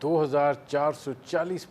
2440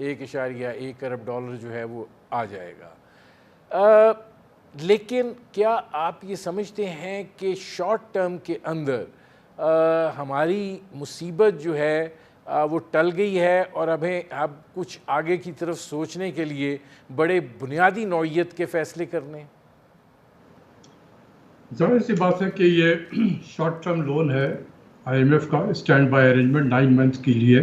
1.1 ارب dollar جو ہے وہ آ جائے گا. لیکن کیا آپ یہ سمجھتے ہیں کہ شارٹ ٹرم کے اندر ہماری مصیبت جو ہے وہ ٹل گئی ہے اور اب کچھ آگے کی طرف سوچنے کے لیے بڑے بنیادی نوعیت کے فیصلے کرنے؟ ظاہر سی بات ہے کہ یہ شارٹ ٹرم لون ہے آئی ایم ایف کا اسٹینڈ بائی ارینجمنٹ 9 منتھ کے لیے.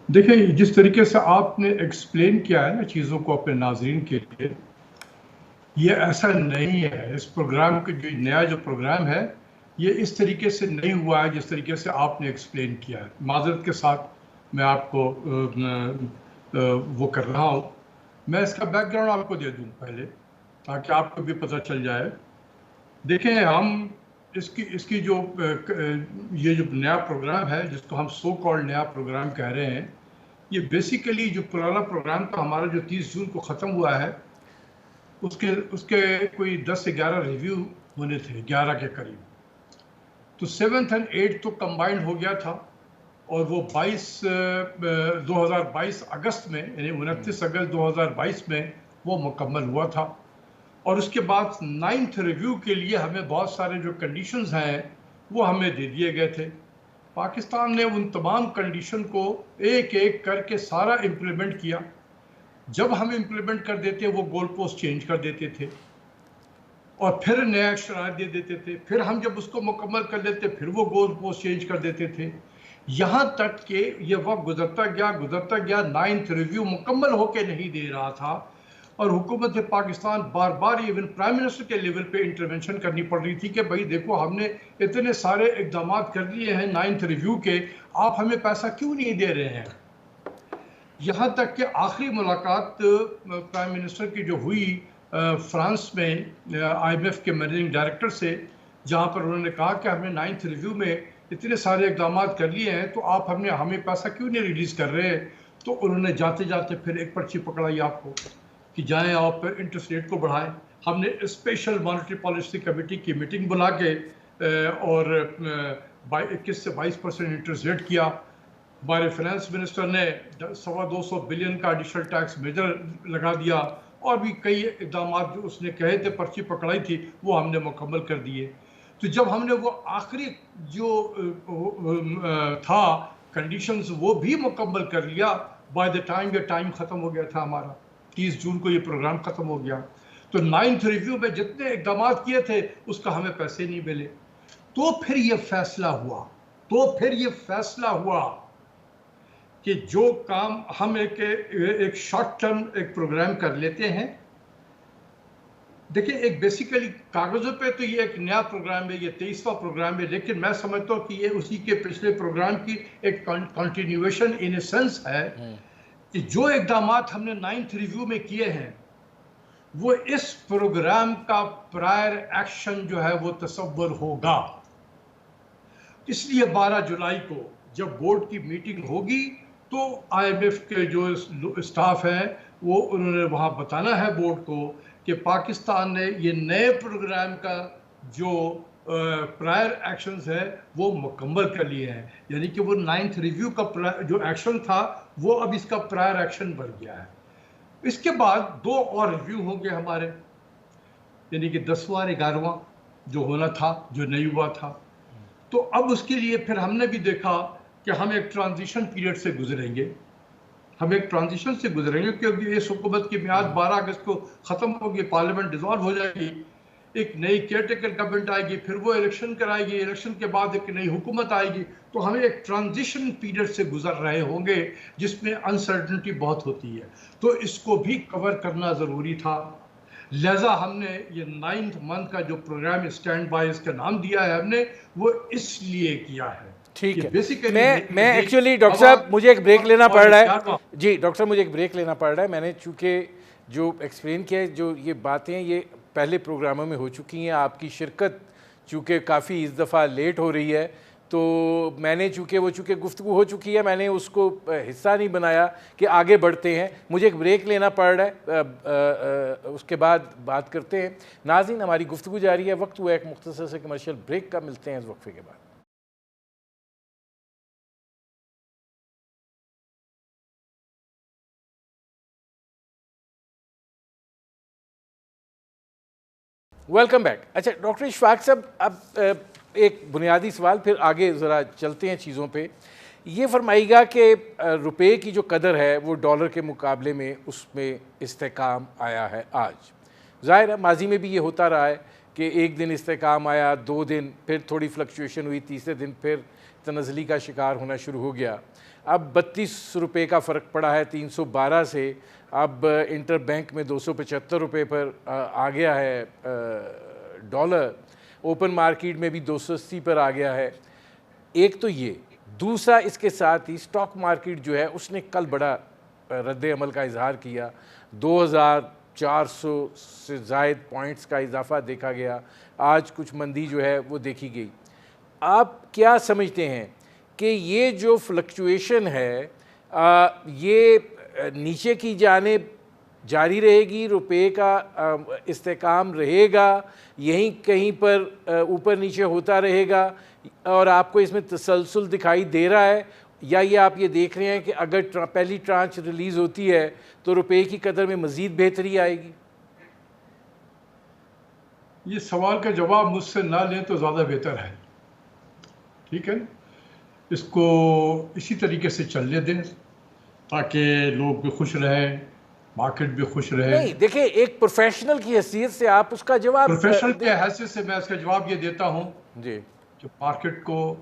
دیکھیں جس طریقے سے آپ نے ایکسپلین کیا ہے نا چیزوں کو اپنے ناظرین کے لیے، یہ ایسا نہیں ہے. اس پروگرام کے جو نیا پروگرام ہے یہ اس طریقے سے نہیں ہوا ہے جس طریقے سے آپ نے ایکسپلین کیا ہے. معذرت کے ساتھ میں آپ کو وہ کر رہا ہوں. میں اس کا بیک گراؤنڈ آپ کو دے دوں پہلے تاکہ آپ کو بھی پتہ چل جائے. دیکھیں ہم اس کی جو یہ جو نیا پروگرام ہے جس کو ہم سو کالڈ نیا پروگرام کہہ رہے ہیں، یہ بیسیکلی جو پرانا پروگرام تھا ہمارا جو 30 جون کو ختم ہوا ہے، اس کے کوئی 10 سے 11 ریویو ہونے تھے، 11 کے قریب. تو 7th and 8th تو کمبائنڈ ہو گیا تھا اور وہ 2022 اگست میں یعنی 29 اگست 2022 میں وہ مکمل ہوا تھا. اور اس کے بعد 9th ریویو کے لیے ہمیں بہت سارے جو کنڈیشنز ہیں وہ ہمیں دے دیے گئے تھے. پاکستان نے ان تمام کنڈیشن کو ایک ایک کر کے سارا امپلیمنٹ کیا. جب ہم امپلیمنٹ کر دیتے وہ گول پوسٹ چینج کر دیتے تھے اور پھر نیا شرائط دے دیتے تھے. پھر ہم جب اس کو مکمل کر لیتے پھر وہ گول پوسٹ چینج کر دیتے تھے. یہاں تک کہ یہ وقت گزرتا گیا 9th ریویو مکمل ہو کے نہیں دے رہا تھا اور حکومت پاکستان بار بار ایون پرائم منسٹر کے لیول پہ انٹرونشن کرنی پڑ رہی تھی کہ بھائی دیکھو ہم نے اتنے سارے اقدامات کر لیے ہیں 9th ریویو کے، آپ ہمیں پیسہ کیوں نہیں دے رہے ہیں. یہاں تک کہ آخری ملاقات پرائم منسٹر کی جو ہوئی فرانس میں آئی ایم ایف کے مینیجنگ ڈائریکٹر سے، جہاں پر انہوں نے کہا کہ ہم نے 9th ریویو میں اتنے سارے اقدامات کر لیے ہیں تو آپ ہمیں پیسہ کیوں نہیں ریلیز کر رہے. تو انہوں نے جاتے جاتے پھر ایک پرچی پکڑائی آپ کو کہ جائیں آپ انٹرسٹ ریٹ کو بڑھائیں. ہم نے اسپیشل مانیٹری پالیسی کمیٹی کی میٹنگ بلا کے اور 21 سے 22% انٹرسٹ ریٹ کیا. ہمارے فائنانس منسٹر نے 250 بلین کا ایڈیشنل ٹیکس میجر لگا دیا اور بھی کئی اقدامات جو اس نے کہے تھے پرچی پکڑائی تھی وہ ہم نے مکمل کر دیے. تو جب ہم نے وہ آخری جو تھا کنڈیشنز وہ بھی مکمل کر لیا، بائی دا ٹائم یہ ٹائم ختم ہو گیا تھا ہمارا، 30 جون کو یہ پروگرام ختم ہو گیا. تو 9th ریویو میں جتنے اقدامات کیے تھے اس کا ہمیں پیسے نہیں ملے. تو پھر یہ فیصلہ ہوا کہ جو کام ہم ایک شارٹ ٹرم ایک پروگرام کر لیتے ہیں. دیکھیں ایک بیسیکلی کاغذوں پہ تو یہ ایک نیا پروگرام ہے، یہ 23واں پروگرام ہے، لیکن میں سمجھتا ہوں کہ یہ اسی کے پچھلے پروگرام کی ایک کنٹینیویشن ان اے سینس ہے کہ جو اقدامات ہم نے 9th ریویو میں کیے ہیں وہ اس پروگرام کا پرائر ایکشن جو ہے وہ تصور ہوگا. اس لیے 12 جولائی کو جب بورڈ کی میٹنگ ہوگی تو آئی ایم ایف کے جو اسٹاف ہیں وہ انہوں نے وہاں بتانا ہے بورڈ کو کہ پاکستان نے یہ نئے پروگرام کا جو پرائر ایکشنز ہے وہ مکمل کر لیے ہیں. یعنی کہ وہ 9th ریویو کا جو ایکشن تھا وہ اب اس کا پرائر ایکشن بن گیا ہے. اس کے بعد 2 اور ریویو ہوں گے ہمارے، یعنی کہ 10واں اور 11واں جو ہونا تھا جو نہیں ہوا تھا. تو اب اس کے لیے پھر ہم نے بھی دیکھا کہ ہم ایک ٹرانزیشن پیریڈ سے گزریں گے، کیونکہ اس حکومت کی میعاد 12 اگست کو ختم ہوگی، پارلیمنٹ ڈیزالو ہو جائے گی، ایک نئی کیئر ٹیکر گورنمنٹ آئے گی، پھر وہ الیکشن کرائے گی، الیکشن کے بعد ایک نئی حکومت آئے گی. تو ہمیں ایک ٹرانزیشن پیریڈ سے گزر رہے ہوں گے جس میں انسرٹنٹی بہت ہوتی ہے. تو اس کو بھی کور کرنا ضروری تھا. لہذا ہم نے یہ 9th منتھ کا جو پروگرام اسٹینڈ بائی اس کا نام دیا ہے ہم نے وہ اس لیے کیا ہے. ٹھیک ہے، میں ایکچولی ڈاکٹر صاحب مجھے ایک بریک لینا پڑ رہا ہے. جی ڈاکٹر صاحب مجھے ایک بریک لینا پڑ رہا ہے. میں نے چونکہ جو ایکسپلین کیا ہے جو یہ باتیں یہ پہلے پروگراموں میں ہو چکی ہیں، آپ کی شرکت چونکہ کافی اس دفعہ لیٹ ہو رہی ہے تو میں نے چونکہ گفتگو ہو چکی ہے میں نے اس کو حصہ نہیں بنایا کہ آگے بڑھتے ہیں. مجھے ایک بریک لینا پڑ رہا ہے، اس کے بعد بات کرتے ہیں. ناظرین ہماری گفتگو جاری ہے، وقت ہوا ایک مختصر سے کمرشل بریک کا. ملتے ہیں اس وقفے کے بعد. Welcome back. اچھا ڈاکٹر اشفاق صاحب, اب ایک بنیادی سوال, پھر آگے ذرا چلتے ہیں چیزوں پہ. یہ فرمائیے گا کہ روپے کی جو قدر ہے وہ ڈالر کے مقابلے میں اس میں استحکام آیا ہے آج. ظاہر ہے ماضی میں بھی یہ ہوتا رہا ہے کہ ایک دن استحکام آیا, 2 دن پھر تھوڑی فلکچویشن ہوئی, تیسرے دن پھر تنزلی کا شکار ہونا شروع ہو گیا. اب 32 روپے کا فرق پڑا ہے 312 سے, اب انٹر بینک میں 275 روپے پر آ گیا ہے ڈالر, اوپن مارکیٹ میں بھی 280 پر آ گیا ہے. ایک تو یہ, دوسرا اس کے ساتھ ہی سٹاک مارکیٹ جو ہے اس نے کل بڑا رد عمل کا اظہار کیا, 2400 سے زائد پوائنٹس کا اضافہ دیکھا گیا. آج کچھ مندی جو ہے وہ دیکھی گئی. آپ کیا سمجھتے ہیں کہ یہ جو فلکچویشن ہے یہ نیچے کی جانب جاری رہے گی, روپے کا استحکام رہے گا, یہیں کہیں پر اوپر نیچے ہوتا رہے گا, اور آپ کو اس میں تسلسل دکھائی دے رہا ہے, یا یہ آپ یہ دیکھ رہے ہیں کہ اگر پہلی ٹرانچ ریلیز ہوتی ہے تو روپے کی قدر میں مزید بہتری آئے گی؟ یہ سوال کا جواب مجھ سے نہ لیں تو زیادہ بہتر ہے, ٹھیک ہے. اس کو اسی طریقے سے چلنے دیں تاکہ لوگ بھی خوش رہیں, مارکیٹ بھی خوش رہے. نہیں دیکھیں, ایک پروفیشنل کی حیثیت سے آپ اس کا جواب, پروفیشنل کی حیثیت سے میں اس کا جواب یہ دیتا ہوں جی کہ مارکیٹ کو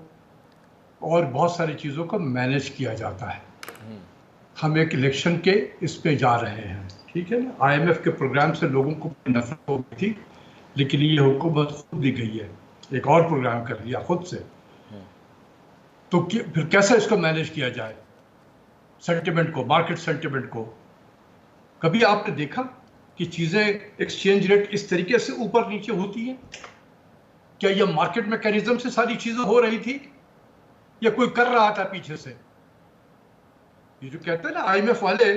اور بہت ساری چیزوں کو مینیج کیا جاتا ہے. ہم ایک الیکشن کے اس پہ جا رہے ہیں, ٹھیک ہے نا. آئی ایم ایف کے پروگرام سے لوگوں کو نفرت ہو گئی تھی, لیکن یہ حکومت خود دی گئی ہے, ایک اور پروگرام کر لیا خود سے. تو پھر کیسے اس کو مینیج کیا جائے سینٹیمنٹ کو, مارکیٹ سینٹیمنٹ کو؟ کبھی آپ نے دیکھا کہ چیزیں ایکسچینج ریٹ اس طریقے سے اوپر نیچے ہوتی ہیں؟ کیا یہ مارکیٹ میکینزم سے ساری چیزیں ہو رہی تھی یا کوئی کر رہا تھا پیچھے سے؟ یہ جو کہتے ہیں نا آئی ایم ایف والے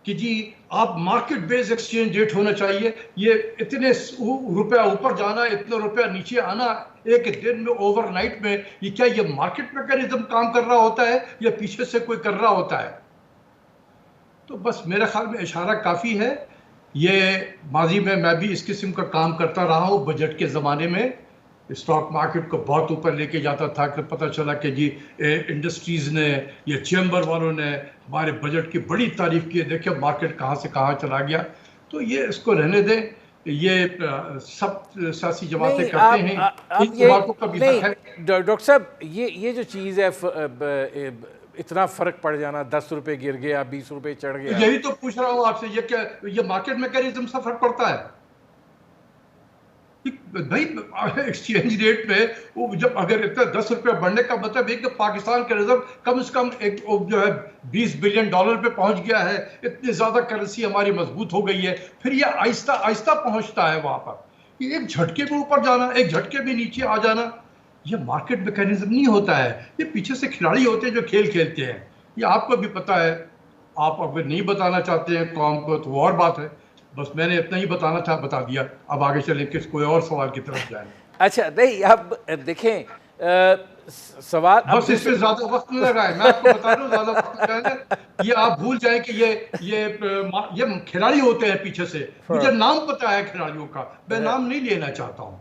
کہ جی آپ مارکیٹ بیس ایکسچینج ریٹ ہونا چاہیے, یہ اتنے روپیہ اوپر جانا, اتنے روپیہ نیچے آنا ایک دن میں, اوور نائٹ میں, یہ کیا یہ مارکیٹ میکینزم کام کر رہا ہوتا ہے یا پیچھے سے کوئی کر رہا ہوتا ہے؟ تو بس میرے خیال میں اشارہ کافی ہے. یہ ماضی میں بھی اس قسم کا کام کرتا رہا ہوں. بجٹ کے زمانے میں اسٹاک مارکیٹ کو بہت اوپر لے کے جاتا تھا کہ پتہ چلا کہ جی انڈسٹریز نے یا چیمبر والوں نے ہمارے بجٹ کی بڑی تعریف کی, دیکھیں مارکیٹ کہاں سے کہاں چلا گیا. تو یہ اس کو رہنے دیں, یہ سب سیاسی جماعتیں کرتے ہیں, ان جماعتوں کا بھی حق ہے. ڈاکٹر صاحب یہ جو چیز ہے, اتنا فرق پڑ جانا, 10 روپے گر گیا, 20 روپے چڑھ گیا, یہی تو پوچھ رہا ہوں آپ سے, یہ کیا یہ مارکیٹ میکینزم سے فرق پڑتا ہے؟ بھائی ایکسچینج ریٹ میں وہ جب اگر اتنا 10 روپے بڑھنے کا مطلب ہے کہ پاکستان کا ریزرو کم از کم ایک جو ہے $20 بلین پہ پہنچ گیا ہے, اتنی زیادہ کرنسی ہماری مضبوط ہو گئی ہے, پھر یہ آہستہ آہستہ پہنچتا ہے وہاں پر. یہ ایک جھٹکے میں اوپر جانا, ایک جھٹکے میں نیچے آ جانا, یہ مارکیٹ میکینزم نہیں ہوتا ہے. یہ پیچھے سے کھلاڑی ہوتے ہیں جو کھیل کھیلتے ہیں. یہ آپ کو بھی پتہ ہے, آپ اگر نہیں بتانا چاہتے ہیں قوم کو تو وہ اور بات ہے. بس میں نے اتنا ہی بتانا تھا, بتا دیا. اب آگے چلیں کس کوئی اور سوال کی طرف جائیں. اچھا نہیں, اب دیکھیں سوال بس اس پہ زیادہ وقت نہ لگائے, میں آپ کو بتا رہا ہوں زیادہ وقت لگائیں. یہ آپ بھول جائیں کہ یہ کھلاڑی ہوتے ہیں پیچھے سے. مجھے نام پتا ہے کھلاڑیوں کا, میں نام نہیں لینا چاہتا ہوں.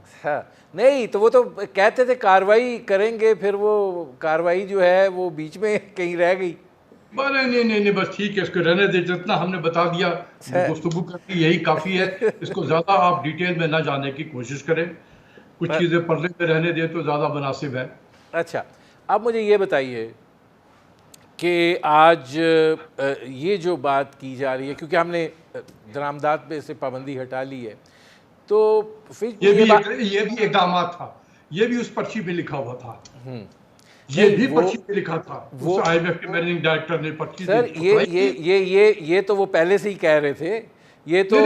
نہیں تو وہ تو کہتے تھے کاروائی کریں گے, پھر وہ کاروائی جو ہے وہ بیچ میں کہیں رہ گئی. نہیں بس ٹھیک ہے, اس کو رہنے دیں. جتنا ہم نے بتا دیا گفتگو کرتی یہی کافی ہے. اس کو زیادہ آپ ڈیٹیل میں نہ جانے کی کوشش کریں, کچھ چیزیں پردے میں رہنے دیں تو زیادہ مناسب ہے. اچھا اب مجھے یہ بتائیے کہ آج یہ جو بات کی جا رہی ہے, کیونکہ ہم نے درآمدات پہ سے پابندی ہٹا لی ہے, تو یہ بھی اقدامات تھا, یہ بھی اس پرچی میں لکھا ہوا تھا, یہ بھی پرچی میں لکھا تھا. اس آئی ایم ایف کے مینیجنگ ڈائریکٹر نے پرچی سر یہ تو وہ پہلے سے ہی کہہ رہے تھے, یہ تو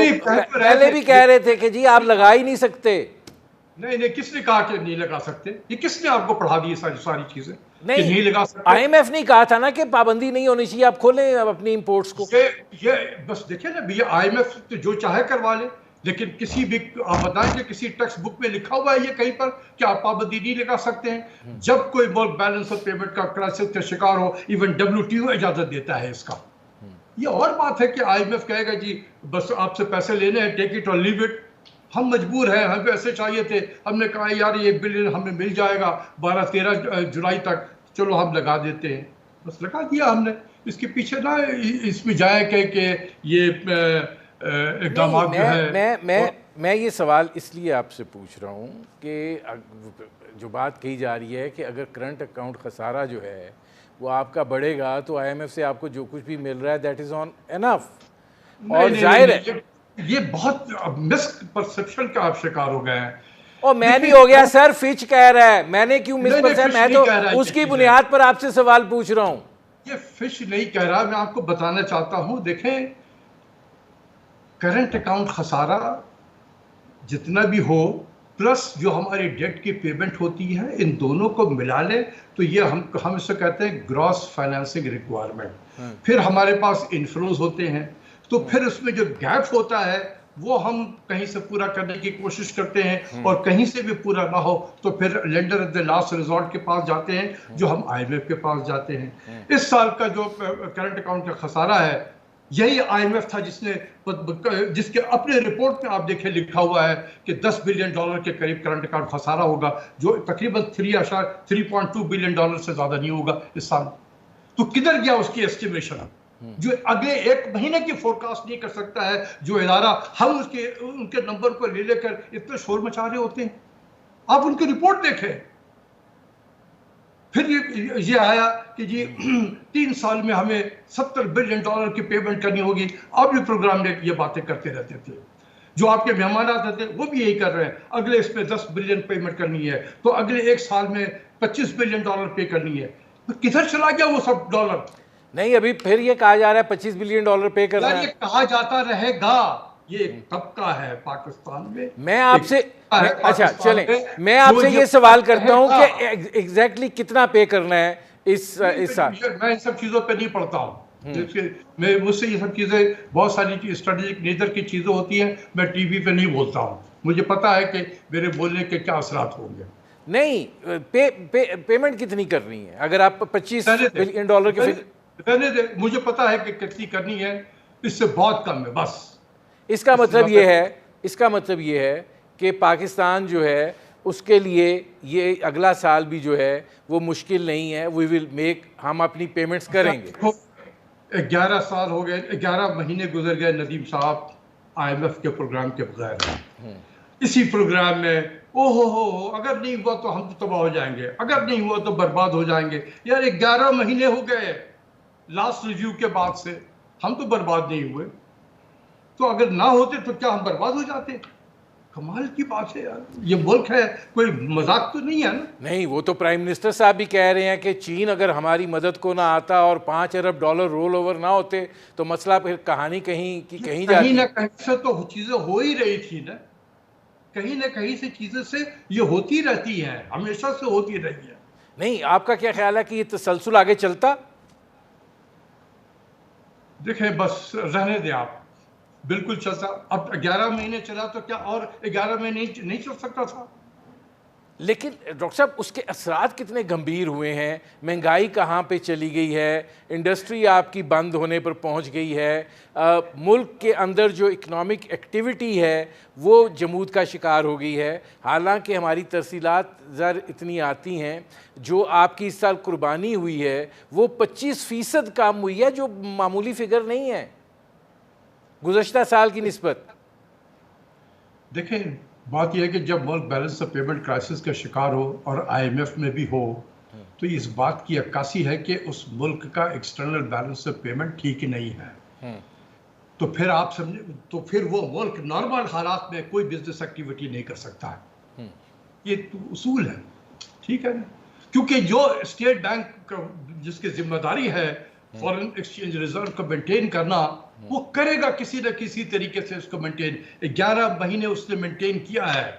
پہلے بھی کہہ رہے تھے کہ جی آپ لگا ہی نہیں سکتے. نہیں کس نے کہا کہ نہیں لگا سکتے؟ یہ کس نے آپ کو پڑھا دی ساری چیزیں نہیں لگا سکتے؟ آئی ایم ایف نے کہا تھا نا کہ پابندی نہیں ہونی چاہیے, آپ کھولیں اپنی امپورٹس کو. یہ بس دیکھیں نا, یہ آئی ایم ایف جو چاہے کروا لے, لیکن کسی بھی آپ بتائیں کہ کسی ٹیکسٹ بک میں لکھا ہوا ہے یہ کہیں پر کہ آپ پابندی نہیں لگا سکتے ہیں؟ جب کوئی ملک بیلنس آف پیمنٹ کا کرائسس کا شکار ہو, ایون WTO اجازت دیتا ہے اس کا. یہ اور بات ہے کہ آئی ایم ایف کہے گا جی بس آپ سے پیسے لینے ہیں, ٹیک اٹ اور لیو اٹ. ہم مجبور ہیں, ہمیں ایسے چاہیے تھے, ہم نے کہا یار یہ 1 بلین ہمیں مل جائے گا 12-13 جولائی تک, چلو ہم لگا دیتے ہیں, بس لگا دیا ہم نے. اس کے پیچھے نہ اس میں جائے کہ یہ اقدامات جو ہے. میں یہ سوال اس لیے آپ سے پوچھ رہا ہوں کہ جو بات کہی جا رہی ہے کہ اگر کرنٹ اکاؤنٹ خسارہ جو ہے وہ آپ کا بڑھے گا تو آئی ایم ایف سے آپ کو جو کچھ بھی مل رہا ہے دیٹ از آن انف, اور ظاہر ہے یہ بہت مس پرسپشن کا آپ شکار ہو گئے ہیں. اور میں نہیں ہو گیا سر, فچ کہہ رہا ہے, میں نے کیوں مس پرسپشن, میں تو اس کی بنیاد پر آپ سے سوال پوچھ رہا ہوں. یہ فش نہیں کہہ رہا, میں آپ کو بتانا چاہتا ہوں. دیکھیں کرنٹ اکاؤنٹ خسارہ جتنا بھی ہو پلس جو ہماری ڈیٹ کی پیمنٹ ہوتی ہے, ان دونوں کو ملا لیں تو یہ ہم اس سے کہتے ہیں گراس فائنانسنگ ریکوائرمنٹ. پھر ہمارے پاس انفلوز ہوتے ہیں, تو پھر اس میں جو گیپ ہوتا ہے وہ ہم کہیں سے پورا کرنے کی کوشش کرتے ہیں, اور کہیں سے بھی پورا نہ ہو تو پھر lender at the last resort کے پاس جاتے ہیں, جو ہم آئی ایم ایف کے پاس جاتے ہیں. اس سال کا جو کرنٹ اکاؤنٹ کا خسارہ ہے یہی آئی ایم ایف تھا جس کے اپنے رپورٹ میں آپ دیکھیں لکھا ہوا ہے کہ $10 بلین کے قریب کرنٹ اکاؤنٹ خسارہ ہوگا, جو تقریباً 3.2 بلین ڈالر سے زیادہ نہیں ہوگا اس سال. تو کدھر گیا اس کی ایسٹیمیشن؟ جو اگلے 1 مہینے کی فورکاسٹ نہیں کر سکتا ہے جو ادارہ, ہم ان کے نمبر کو لے کر اتنے شور مچا رہے ہوتے ہیں. آپ ان کی رپورٹ دیکھیں. پھر یہ آیا کہ جی 3 سال میں ہمیں $70 بلین کی پیمنٹ کرنی ہوگی. آپ بھی پروگرام میں یہ باتیں کرتے رہتے تھے, جو آپ کے مہمان آتے تھے وہ بھی یہی کر رہے ہیں. اگلے اس میں 10 بلین پیمنٹ کرنی ہے, تو اگلے 1 سال میں $25 بلین پے کرنی ہے. کدھر چلا گیا وہ سب ڈالر؟ نہیں, ابھی پھر یہ کہا جا رہا ہے $25 بلین پے کرنا ہے. یہ کہا جاتا رہے گا, یہ ایک طبقہ ہے پاکستان میں آپ سے اچھا چلیں, میں آپ سے یہ سوال کرتا ہوں کہ ایگزیکٹلی کتنا پے کرنا ہے اس سال. میں ان سب چیزوں پہ نہیں پڑھتا ہوں, مجھ سے یہ سب چیزیں بہت ساری اسٹریٹجک نیچر کی چیزیں ہوتی ہیں, میں ٹی وی پہ نہیں بولتا ہوں. مجھے پتا ہے کہ میرے بولنے کے کیا اثرات ہوں گے. نہیں, پیمنٹ کتنی کرنی ہے اگر آپ $25 بلین کے رہنے دے, مجھے پتا ہے کہ کتنی کرنی ہے, اس سے بہت کم ہے بس. اس کا مطلب یہ ہے کہ پاکستان جو ہے اس کے لیے یہ اگلا سال بھی جو ہے وہ مشکل نہیں ہے. وی ول میک, ہم اپنی پیمنٹس کریں گے. 11 سال ہو گئے, 11 مہینے گزر گئے ندیم صاحب آئی ایم ایف کے پروگرام کے بغیر. اسی پروگرام میں ہو اگر نہیں ہوا تو ہم تباہ ہو جائیں گے, اگر نہیں ہوا تو برباد ہو جائیں گے. یار 11 مہینے ہو گئے لاسٹ ریویو کے بعد سے, ہم تو برباد نہیں ہوئے. تو اگر نہ ہوتے تو کیا ہم برباد ہو جاتے؟ کمال کی بات ہے یار, یہ ملک ہے, کوئی مذاق تو نہیں ہے نا. نہیں, وہ تو پرائم منسٹر صاحب بھی کہہ رہے ہیں کہ چین اگر ہماری مدد کو نہ آتا اور $5 ارب رول اوور نہ ہوتے تو مسئلہ پھر کہانی کہیں جاتی. کہیں نہ کہیں سے تو چیزیں ہو ہی رہی تھی نا, کہیں نہ کہیں سے چیزیں سے یہ ہوتی رہتی ہیں, ہمیشہ سے ہوتی رہی ہے. نہیں, آپ کا کیا خیال ہے کہ یہ تسلسل آگے چلتا؟ دیکھیں بس رہنے دیں آپ, بالکل چلتا. اب 11 مہینے چلا تو کیا اور 11 مہینے نہیں چل سکتا تھا؟ لیکن ڈاکٹر صاحب اس کے اثرات کتنے گمبھیر ہوئے ہیں. مہنگائی کہاں پہ چلی گئی ہے, انڈسٹری آپ کی بند ہونے پر پہنچ گئی ہے, ملک کے اندر جو اکنامک ایکٹیویٹی ہے وہ جمود کا شکار ہو گئی ہے. حالانکہ ہماری ترسیلات زر اتنی آتی ہیں, جو آپ کی اس سال قربانی ہوئی ہے وہ 25% کم ہوئی ہے, جو معمولی فگر نہیں ہے گزشتہ سال کی نسبت. دیکھیں بات یہ ہے کہ جب ملک بیلنس آف پیمنٹ کرائسس کا شکار ہو اور آئی ایم ایف میں بھی ہو تو اس بات کی عکاسی ہے کہ اس ملک کا ایکسٹرنل بیلنس آف پیمنٹ ٹھیک ہی نہیں ہے. تو پھر آپ سمجھے, تو پھر وہ ملک نارمل حالات میں کوئی بزنس ایکٹیویٹی نہیں کر سکتا ہے. یہ اصول ہے, ٹھیک ہے نا. کیونکہ جو اسٹیٹ بینک جس کی ذمہ داری ہے فارن ایکسچینج ریزرو کو مینٹین کرنا, وہ کرے گا کسی نہ کسی طریقے سے اس کو مینٹین. 11 مہینے اس نے مینٹین کیا ہے.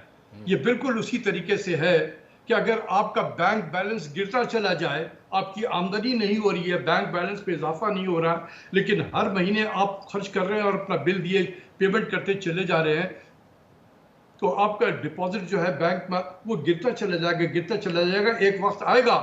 یہ بالکل اسی طریقے سے ہے کہ اگر آپ کا بینک بیلنس گرتا چلا جائے, آپ کی آمدنی نہیں ہو رہی ہے, بینک بیلنس پہ اضافہ نہیں ہو رہا, لیکن ہر مہینے آپ خرچ کر رہے ہیں اور اپنا بل دیے پیمنٹ کرتے چلے جا رہے ہیں, تو آپ کا ڈپازٹ جو ہے بینک میں وہ گرتا چلا گرتا چلا جائے گا. ایک وقت آئے گا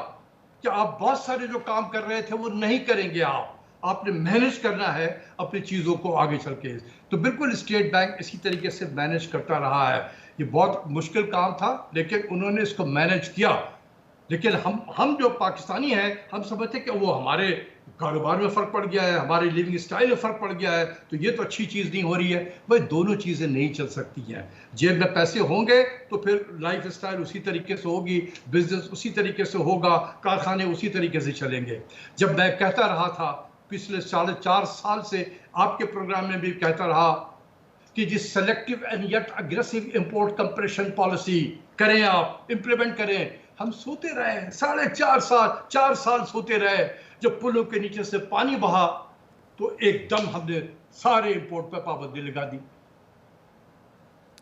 کہ آپ بہت سارے جو کام کر رہے تھے وہ نہیں کریں گے آپ, آپ نے مینج کرنا ہے اپنی چیزوں کو آگے چل کے. تو بالکل اسٹیٹ بینک اسی طریقے سے مینج کرتا رہا ہے. یہ بہت مشکل کام تھا لیکن انہوں نے اس کو مینج کیا. لیکن ہم جو پاکستانی ہیں ہم سمجھتے کہ وہ ہمارے کاروبار میں فرق پڑ گیا ہے, ہمارے لیونگ سٹائل میں فرق پڑ گیا ہے, تو یہ تو اچھی چیز نہیں ہو رہی ہے. بھائی دونوں چیزیں نہیں چل سکتی ہیں. جیب میں پیسے ہوں گے تو پھر لائف سٹائل اسی طریقے سے ہوگی, بزنس اسی طریقے سے ہوگا, کارخانے اسی طریقے سے چلیں گے. جب میں کہتا رہا تھا پچھلے 4.5 سال سے, آپ کے پروگرام میں بھی کہتا رہا کہ جس selective and yet aggressive import compression policy کریں, آپ امپلیمنٹ کریں. ہم سوتے رہے 4.5 سال سوتے رہے. جب پلوں کے نیچے سے پانی بہا تو ایک دم ہم نے سارے امپورٹ پہ پابندی لگا دی.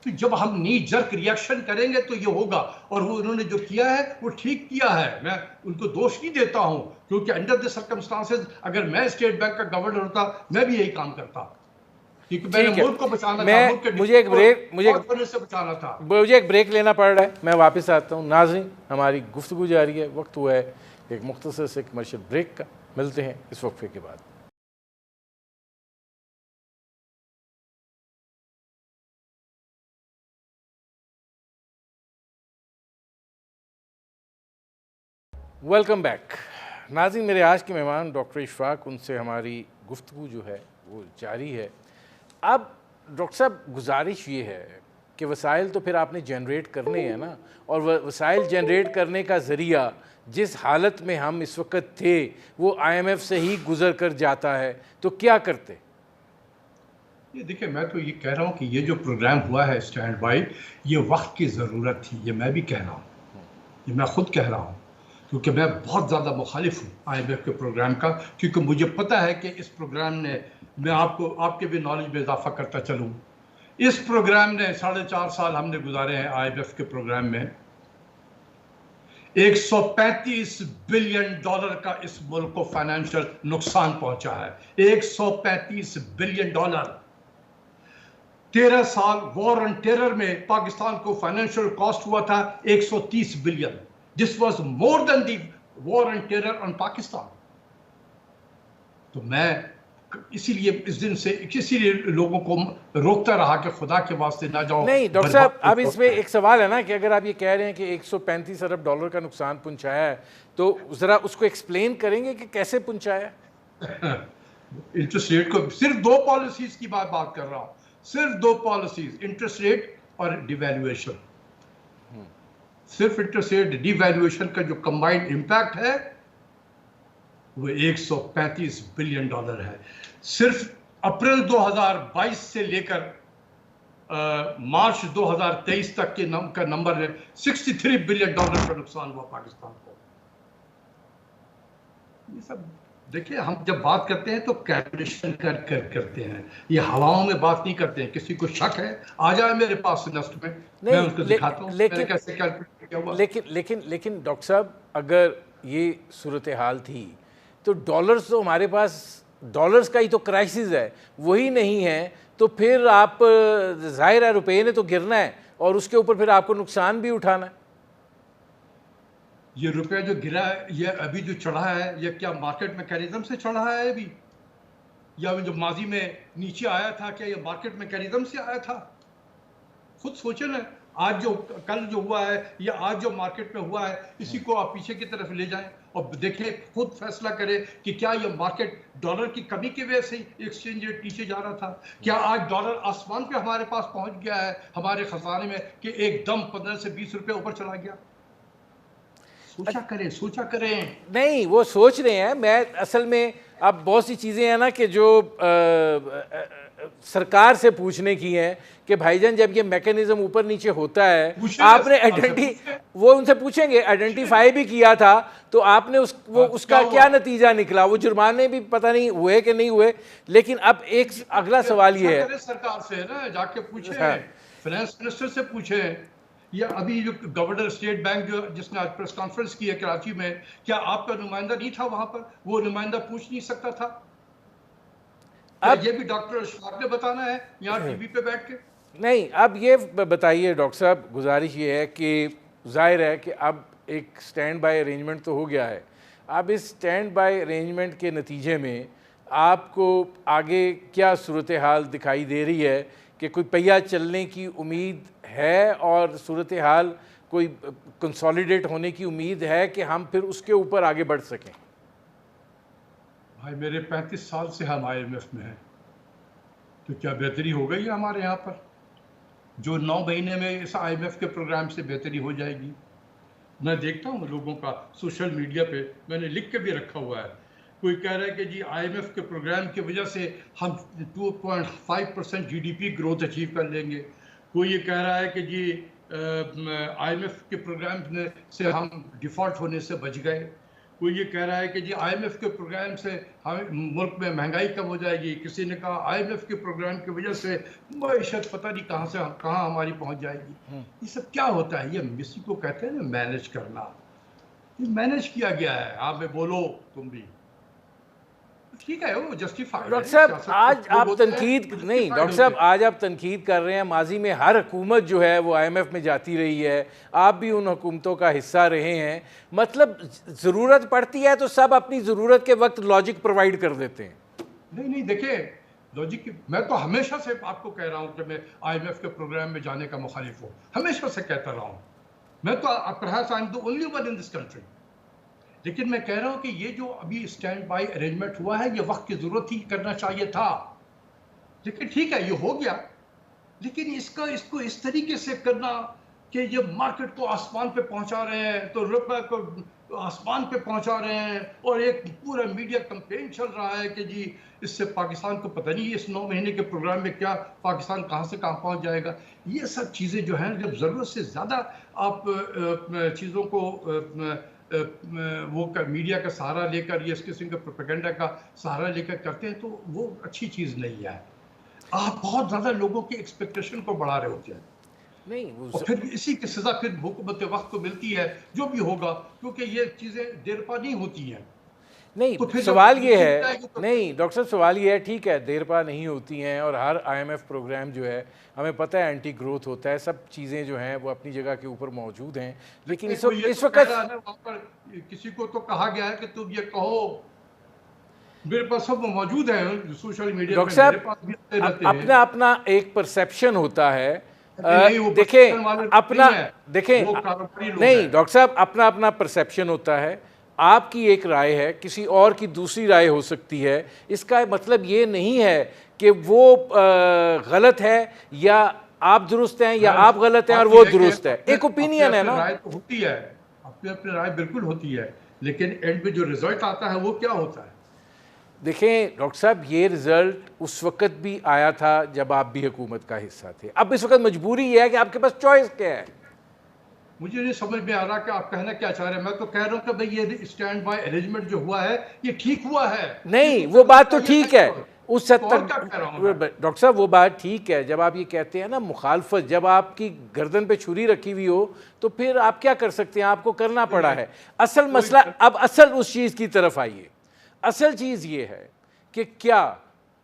تو جب ہم نی جرک ریئیکشن کریں گے تو یہ ہوگا. اور وہ انہوں نے جو کیا ہے وہ ٹھیک کیا ہے, میں ان کو دوش نہیں دیتا ہوں, کیونکہ انڈر دی سرکمسٹانسز اگر میں اسٹیٹ بینک کا گورنر ہوتا میں بھی یہی کام کرتا, کیونکہ میں نے ملک کو بچانا تھا, ملک کے ہونے سے بچانا تھا. مجھے ایک بریک لینا پڑ رہا ہے, میں واپس آتا ہوں. ناظرین ہماری گفتگو جاری ہے, وقت ہوا ہے ایک مختصر سے کمرشل بریک کا. ملتے ہیں اس وقفے کے بعد. Welcome back. ناظرین میرے آج کے مہمان ڈاکٹر اشفاق, ان سے ہماری گفتگو جو ہے وہ جاری ہے. اب ڈاکٹر صاحب گزارش یہ ہے کہ وسائل تو پھر آپ نے جنریٹ کرنے ہیں نا, اور وسائل جنریٹ کرنے کا ذریعہ جس حالت میں ہم اس وقت تھے وہ آئی ایم ایف سے ہی گزر کر جاتا ہے, تو کیا کرتے؟ یہ دیکھیں, میں تو یہ کہہ رہا ہوں کہ یہ جو پروگرام ہوا ہے اسٹینڈ بائی, یہ وقت کی ضرورت تھی. یہ میں بھی کہہ رہا ہوں, یہ میں خود کہہ رہا ہوں, کیونکہ میں بہت زیادہ مخالف ہوں آئی ایم ایف کے پروگرام کا, کیونکہ مجھے پتہ ہے کہ اس پروگرام نے, میں آپ کے بھی نالج میں اضافہ کرتا چلوں, اس پروگرام نے 4.5 سال ہم نے گزارے ہیں آئی ایم ایف کے پروگرام میں, $135 بلین کا اس ملک کو فائنینشل نقصان پہنچا ہے. $135 بلین. 13 سال وار آن ٹیرر میں پاکستان کو فائنینشل کاسٹ ہوا تھا 130 billion. This was more than the war on terror on Pakistan. تو میں اسی لیے اس دن سے کسی لیے لوگوں کو روکتا رہا کہ خدا کے واسطے نہ جاؤ. نہیں ڈاکٹر صاحب, اب اس میں ایک سوال ہے نا کہ اگر آپ یہ کہہ رہے ہیں کہ $135 ارب کا نقصان پہنچایا ہے, تو ذرا اس کو ایکسپلین کریں گے کہ کیسے پہنچایا؟ انٹرسٹ ریٹ کو صرف 2 پالیسیز کی بات کر رہا ہوں, صرف 2 پالیسیز, انٹرسٹ ریٹ اور ڈیویلیویشن. صرف انٹرسٹ ریٹ ڈی ویلیویشن کا جو کمبائنڈ امپیکٹ ہے وہ $135 بلین ہے. صرف اپریل 2022 سے لے کر مارچ 2023 تک کے کا نمبر ہے, $63 بلین کا نقصان ہوا پاکستان کو. یہ سب دیکھیں, ہم جب بات کرتے ہیں تو کیلکولیشن کر کرتے ہیں, یہ ہواؤں میں بات نہیں کرتے ہیں. کسی کو شک ہے آ جائے میرے پاس نیسٹ میں, میں ان کو دکھاتا ہوں کیسے کیلکولیٹ کیا ہوا. لیکن ڈاکٹر صاحب اگر یہ صورتحال تھی تو ڈالرز تو ہمارے پاس, ڈالرز کا ہی تو کرائسس ہے, وہی نہیں ہے, تو پھر آپ ظاہر ہے روپے نے تو گرنا ہے اور اس کے اوپر پھر آپ کو نقصان بھی اٹھانا ہے. یہ روپیہ جو گرا ہے, یہ ابھی جو چڑھا ہے, یہ کیا مارکیٹ میکینزم سے چڑھا ہے ابھی, یا جو ماضی میں نیچے آیا تھا کیا یہ مارکیٹ میکینزم سے آیا تھا؟ خود سوچیں نا, آج جو کل جو ہوا ہے یا آج جو مارکیٹ میں ہوا ہے, اسی کو آپ پیچھے کی طرف لے جائیں اور دیکھیں, خود فیصلہ کریں کہ کیا یہ مارکیٹ ڈالر کی کمی کی وجہ سے ایکسچینج ریٹ نیچے جا رہا تھا, کیا آج ڈالر آسمان پہ ہمارے پاس پہنچ گیا ہے ہمارے خزانے میں کہ ایک دم 15 سے 20 روپے اوپر چلا گیا؟ سوچا کریں. نہیں وہ سوچ رہے ہیں, میں اصل میں اب بہت سی چیزیں ہیں نا کہ جو سرکار سے پوچھنے کی ہیں کہ بھائی جان جب یہ میکینزم اوپر نیچے ہوتا ہے, آپ نے وہ ان سے پوچھیں گے آئیڈینٹیفائی بھی کیا تھا, تو آپ نے اس کا کیا نتیجہ نکلا, وہ جرمانے بھی پتہ نہیں ہوئے کہ نہیں ہوئے. لیکن اب ایک اگلا سوال یہ ہے, سرکار سے نا جا کے پوچھیں, فائنانس منسٹر سے پوچھیں, یا ابھی جو گورنر اسٹیٹ بینک جس نے آج پریس کانفرنس کی ہے کراچی میں, کیا آپ کا نمائندہ نہیں تھا وہاں پر؟ وہ نمائندہ پوچھ نہیں سکتا تھا؟ یہ بھی ڈاکٹر اشفاق نے بتانا ہے یہاں ٹی وی پہ بیٹھ کے؟ نہیں اب یہ بتائیے ڈاکٹر صاحب, گزارش یہ ہے کہ ظاہر ہے کہ اب ایک سٹینڈ بائی ارینجمنٹ تو ہو گیا ہے, اب اس سٹینڈ بائی ارینجمنٹ کے نتیجے میں آپ کو آگے کیا صورتحال دکھائی دے رہی ہے کہ کوئی پہیہ چلنے کی امید ہے اور صورتحال کوئی کنسالیڈیٹ ہونے کی امید ہے کہ ہم پھر اس کے اوپر آگے بڑھ سکیں؟ بھائی میرے 35 سال سے ہم آئی ایم ایف میں ہیں، تو کیا بہتری ہو گئی ہے ہمارے یہاں پر؟ جو 9 مہینے میں اس آئی ایم ایف کے پروگرام سے بہتری ہو جائے گی؟ میں دیکھتا ہوں لوگوں کا سوشل میڈیا پہ، میں نے لکھ کے بھی رکھا ہوا ہے، کوئی کہہ رہا ہے کہ جی آئی ایم ایف کے پروگرام کی وجہ سے ہم 2.5% G D P growth achieve کر لیں گے، کوئی یہ کہہ رہا ہے کہ جی آئی ایم ایف کے پروگرام سے ہم ڈیفالٹ ہونے سے بچ گئے، کوئی یہ کہہ رہا ہے کہ جی آئی ایم ایف کے پروگرام سے ملک میں مہنگائی کم ہو جائے گی، کسی نے کہا آئی ایم ایف کے پروگرام کی وجہ سے معیشت پتہ نہیں کہاں ہماری پہنچ جائے گی۔ یہ سب کیا ہوتا ہے؟ یہ اسی کو کہتے ہیں نا مینج کرنا، یہ مینج کیا گیا ہے۔ آپ میں بولو تم بھی ٹھیک ہے، وہ جسٹیفائڈ ہے۔ ڈاکٹر صاحب آج آپ تنقید نہیں، ڈاکٹر صاحب آج آپ تنقید کر رہے ہیں، ماضی میں ہر حکومت جو ہے وہ آئی ایم ایف میں جاتی رہی ہے، آپ بھی ان حکومتوں کا حصہ رہے ہیں، مطلب ضرورت پڑتی ہے تو سب اپنی ضرورت کے وقت لاجک پرووائڈ کر دیتے ہیں۔ نہیں دیکھیں لاجک، میں تو ہمیشہ سے آپ کو کہہ رہا ہوں کہ میں آئی ایم ایف کے پروگرام میں جانے کا مخالف ہوں، ہمیشہ سے کہتا رہا ہوں، میں تو perhaps I'm the only one in this country۔ لیکن میں کہہ رہا ہوں کہ یہ جو ابھی اسٹینڈ بائی ارینجمنٹ ہوا ہے، یہ وقت کی ضرورت ہی کرنا چاہیے تھا، لیکن ٹھیک ہے یہ ہو گیا، لیکن اس کو اس طریقے سے کرنا کہ یہ مارکیٹ کو آسمان پہ پہنچا رہے ہیں، تو روپے کو آسمان پہ پہنچا رہے ہیں، اور ایک پورا میڈیا کمپین چل رہا ہے کہ جی اس سے پاکستان کو پتہ نہیں اس 9 مہینے کے پروگرام میں کیا پاکستان کہاں سے کہاں پہنچ جائے گا۔ یہ سب چیزیں جو ہیں جب ضرورت سے زیادہ آپ چیزوں کو وہ میڈیا کا سہارا لے کر یا اس قسم کے پروپیگنڈا کا سہارا لے کر کرتے ہیں تو وہ اچھی چیز نہیں ہے۔ آپ بہت زیادہ لوگوں کی ایکسپیکٹیشن کو بڑھا رہے ہوتے ہیں، نہیں اور پھر اسی کی سزا پھر حکومت وقت کو ملتی ہے جو بھی ہوگا، کیونکہ یہ چیزیں دیر پا نہیں ہوتی ہیں۔ نہیں، سوال یہ ہے، نہیں ڈاکٹر صاحب سوال یہ ہے، ٹھیک ہے دیر پا نہیں ہوتی ہیں، اور ہر آئی ایم ایف پروگرام جو ہے ہمیں پتہ ہے اینٹی گروتھ ہوتا ہے، سب چیزیں جو ہیں وہ اپنی جگہ کے اوپر موجود ہیں، لیکن اس وقت وہاں پر کسی کو تو کہا گیا ہے کہ تم یہ کہو، میرے پاس سب موجود ہیں سوشل میڈیا پہ، میرے پاس بھی آتے رہتے ہیں۔ اپنا اپنا ایک پرسیپشن ہوتا ہے، دیکھیں اپنا دیکھیں نہیں ڈاکٹر صاحب اپنا اپنا پرسیپشن ہوتا ہے، آپ کی ایک رائے ہے، کسی اور کی دوسری رائے ہو سکتی ہے، اس کا مطلب یہ نہیں ہے کہ وہ غلط ہے یا آپ درست ہیں یا آپ غلط ہیں اور وہ درست ہے، ایک اوپینین ہے نا۔ رائے تو ہوتی ہے، اپنی رائے بالکل ہوتی ہے، لیکن اینڈ میں جو ریزلٹ آتا ہے وہ کیا ہوتا ہے؟ دیکھیں ڈاکٹر صاحب یہ رزلٹ اس وقت بھی آیا تھا جب آپ بھی حکومت کا حصہ تھے، اب اس وقت مجبوری یہ ہے کہ آپ کے پاس چوائس کیا ہے۔ مجھے نہیں سمجھ میں آ رہا کہ آپ کہنا کیا چاہ رہے ہیں، میں تو کہہ رہا ہوں کہ بھئی یہ اسٹینڈ بائی ارینجمنٹ جو ہوا ہے یہ ٹھیک ہوا ہے۔ نہیں وہ بات تو ٹھیک ہے، اس حد تک ڈاکٹر صاحب وہ بات ٹھیک ہے، جب آپ یہ کہتے ہیں نا مخالفت، جب آپ کی گردن پہ چھری رکھی ہوئی ہو تو پھر آپ کیا کر سکتے ہیں، آپ کو کرنا پڑا ہے۔ اصل مسئلہ اب اصل اس چیز کی طرف آئیے، اصل چیز یہ ہے کہ کیا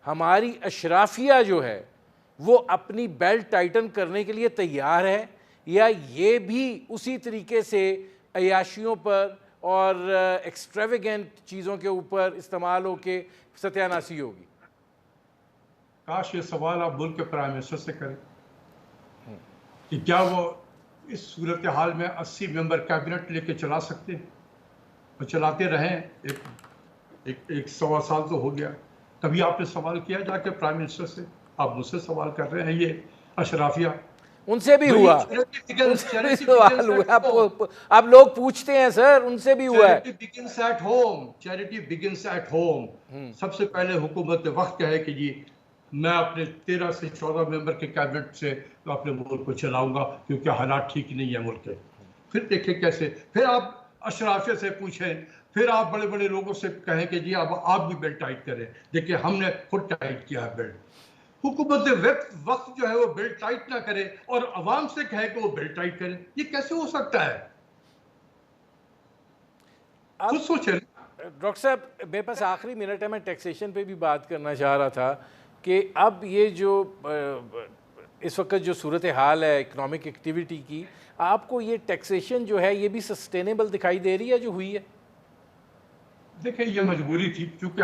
ہماری اشرافیہ جو ہے وہ اپنی بیلٹ ٹائٹن کرنے کے لیے تیار ہے، یا یہ بھی اسی طریقے سے عیاشیوں پر اور ایکسٹریویگنٹ چیزوں کے اوپر استعمال ہو کے ستیہ ناسی ہوگی؟ کاش یہ سوال آپ ملک کے پرائم منسٹر سے کریں کہ کیا وہ اس صورتحال میں 80 ممبر کیبنٹ لے کے چلا سکتے ہیں، اور چلاتے رہیں، ایک 1.25 سال تو ہو گیا، کبھی آپ نے سوال کیا جا کے پرائم منسٹر سے؟ آپ مجھ سے سوال کر رہے ہیں، یہ اشرافیہ ان سے بھی ہوا، ان سے بھی سوال ہوا، آپ لوگ پوچھتے ہیں سر، ان سے بھی ہوا ہے۔ Charity begins at home, charity begins at home. سب سے پہلے حکومت وقت کہے کہ جی میں اپنے 13 سے 14 ممبر کے کیبنٹ سے اپنے ملک کو چلاؤں گا، کیونکہ حالات ٹھیک نہیں ہے ملک کے۔ پھر دیکھیں کیسے، پھر آپ اشرافیہ سے پوچھیں، پھر آپ بڑے بڑے لوگوں سے کہیں کہ جی اب آپ بھی بیلٹ ٹائٹ کریں، دیکھیں ہم نے خود ٹائٹ کیا ہے بیلٹ۔ حکومت وقت جو ہے وہ بیلٹ ٹائٹ نہ کرے اور عوام سے کہے کہ وہ بیلٹ ٹائٹ کرے، یہ کیسے ہو سکتا ہے؟ خود سوچیں۔ ڈاکٹر صاحب میرے پاس آخری منٹ ہے، میں ٹیکسیشن پہ بھی بات کرنا چاہ رہا تھا کہ اب یہ جو اس وقت جو صورتحال ہے اکنامک ایکٹیویٹی کی، آپ کو یہ ٹیکسیشن جو ہے یہ بھی سسٹینیبل دکھائی دے رہی ہے جو ہوئی ہے؟ دیکھیں یہ مجبوری تھی، چونکہ